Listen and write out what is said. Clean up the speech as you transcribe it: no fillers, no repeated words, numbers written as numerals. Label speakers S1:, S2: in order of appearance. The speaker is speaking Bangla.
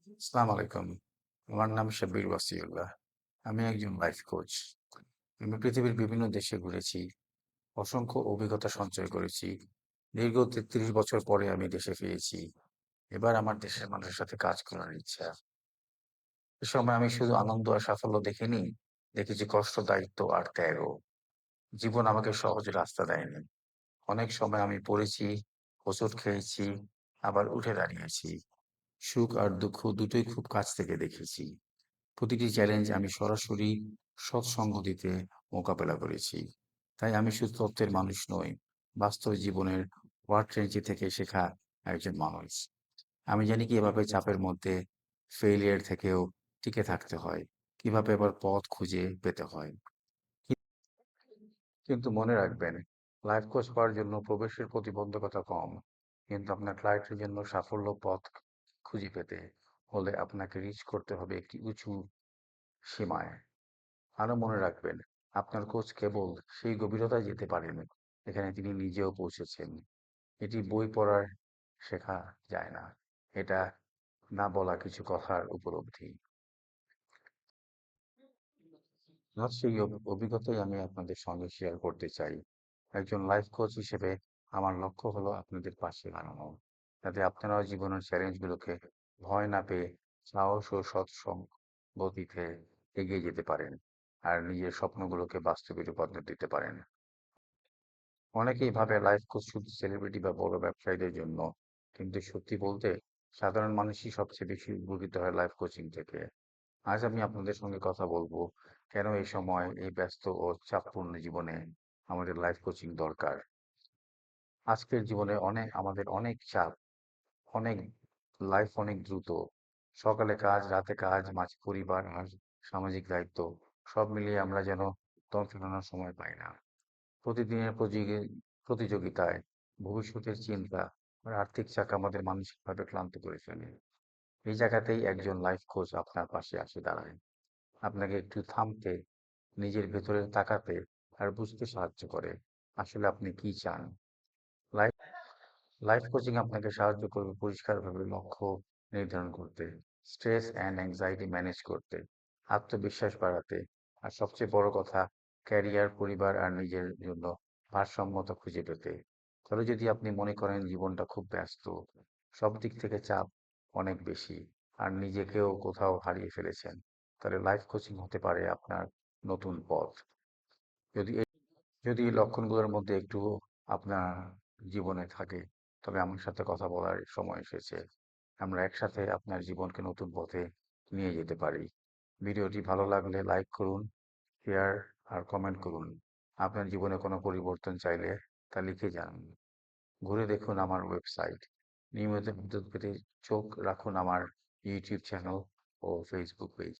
S1: আসসালামু আলাইকুম। আমার নাম শাব্বির ওয়াসিউল্লাহ। আমি একজন লাইফ কোচ। আমি পৃথিবীর বিভিন্ন দেশে ঘুরেছি, অসংখ্য অভিজ্ঞতা সঞ্চয় করেছি। দীর্ঘ ৩৩ বছর পরে আমি দেশে ফিরেছি। এবার আমার দেশের মানুষের সাথে কাজ করার ইচ্ছা। এ সময় আমি শুধু আনন্দ আর সাফল্য দেখিনি, দেখেছি কষ্ট, দায়িত্ব আর ত্যাগও। জীবন আমাকে সহজ রাস্তা দেয়নি। অনেক সময় আমি পড়েছি, হোঁচট খেয়েছি, আবার উঠে দাঁড়িয়েছি। সুখ আর দুঃখ দুটোই খুব কাছ থেকে দেখেছি। প্রতিটি চ্যালেঞ্জ আমি সরাসরি সৎসঙ্গ দিতে মোকাবেলা করেছি। তাই আমি শুধু তথ্যের মানুষ নই, বাস্তব জীবনের ওয়ার্ক রেঞ্চে থেকে শেখা একজন মানুষ। আমি জানি কিভাবে চাপের মধ্যে ফেইলিয়ার থেকেও টিকে থাকতে হয়, কিভাবে আবার পথ খুঁজে পেতে হয়। কিন্তু মনে রাখবেন, লাইফ কোচ হওয়ার জন্য প্রবেশের প্রতিবন্ধকতা কম। কিন্তু আপনার ক্লায়েন্টের জন্য সাফল্য পথ খুঁজে পেতে হলে আপনাকে রিচ করতে হবে একটি উঁচু সীমায়। আরো মনে রাখবেন, আপনার কোচ কেবল সেই গভীরতায় যেতে পারেন এখানে তিনি নিজেও পৌঁছেছেন। এটি বই পড়ার শেখা যায় না, এটা না বলা কিছু কথার উপলব্ধি। আজ সেই অভিজ্ঞতাই আমি আপনাদের সঙ্গে শেয়ার করতে চাই। একজন লাইফ কোচ হিসেবে আমার লক্ষ্য হলো আপনাদের পাশে দাঁড়ানো, যাতে আপনারাও জীবনের চ্যালেঞ্জগুলোকে ভয় না পেয়ে সাহস ও গতিতে এগিয়ে যেতে পারেন আর নিজের স্বপ্নগুলোকে বাস্তবে রূপান্তর দিতে পারেন। অনেকেই ভাবে লাইফ কোচ শুধু সেলিব্রিটি বা বড় ব্যবসায়ীদের জন্য, কিন্তু সত্যি বলতে সাধারণ মানুষই সবচেয়ে বেশি উপকৃত হয় লাইফ কোচিং থেকে। আজ আমি আপনাদের সঙ্গে কথা বলবো কেন এই সময় এই ব্যস্ত ও চাপপূর্ণ জীবনে আমাদের লাইফ কোচিং দরকার। আজকের জীবনে আমাদের অনেক চাপ, অনেক অনেক দ্রুত। সকালে কাজ, রাতে কাজ, মাঝে পরিবার আর সামাজিক দায়িত্ব, সব মিলিয়ে আমরা যেন দম ফেলানোর সময় পাই না। প্রতিদিনের প্রতিযোগিতায়, ভবিষ্যতের চিন্তা আর আর্থিক চাপ আমাদের মানসিকভাবে ক্লান্ত করে ফেলে। এই জায়গাতেই একজন লাইফ কোচ আপনার পাশে আসে দাঁড়ায়, আপনাকে একটু থামতে, নিজের ভেতরে তাকাতে আর বুঝতে সাহায্য করে আসলে আপনি কি চান। লাইফ লাইফ কোচিং আপনাকে সাহায্য করবে পরিষ্কারভাবে লক্ষ্য নির্ধারণ করতে, স্ট্রেস অ্যান্ড অ্যাংজাইটি ম্যানেজ করতে, আত্মবিশ্বাস বাড়াতে, আর সবচেয়ে বড় কথা, ক্যারিয়ার, পরিবার আর নিজের জন্য ভারসাম্যতা খুঁজে পেতে। তবে যদি আপনি মনে করেন জীবনটা খুব ব্যস্ত, সব দিক থেকে চাপ অনেক বেশি, আর নিজেকেও কোথাও হারিয়ে ফেলেছেন, তাহলে লাইফ কোচিং হতে পারে আপনার নতুন পথ। যদি যদি এই লক্ষণগুলোর মধ্যে একটু আপনার জীবনে থাকে, তবে আমার সাথে কথা বলার সময় এসেছে। আমরা একসাথে আপনার জীবনকে নতুন পথে নিয়ে যেতে পারি। ভিডিওটি ভালো লাগলে লাইক করুন, শেয়ার আর কমেন্ট করুন। আপনার জীবনে কোনো পরিবর্তন চাইলে তা লিখে জানান। ঘুরে দেখুন আমার ওয়েবসাইট। নিয়মিত বিদ্যুৎ পেতে চোখ রাখুন আমার ইউটিউব চ্যানেল ও ফেসবুক পেজ।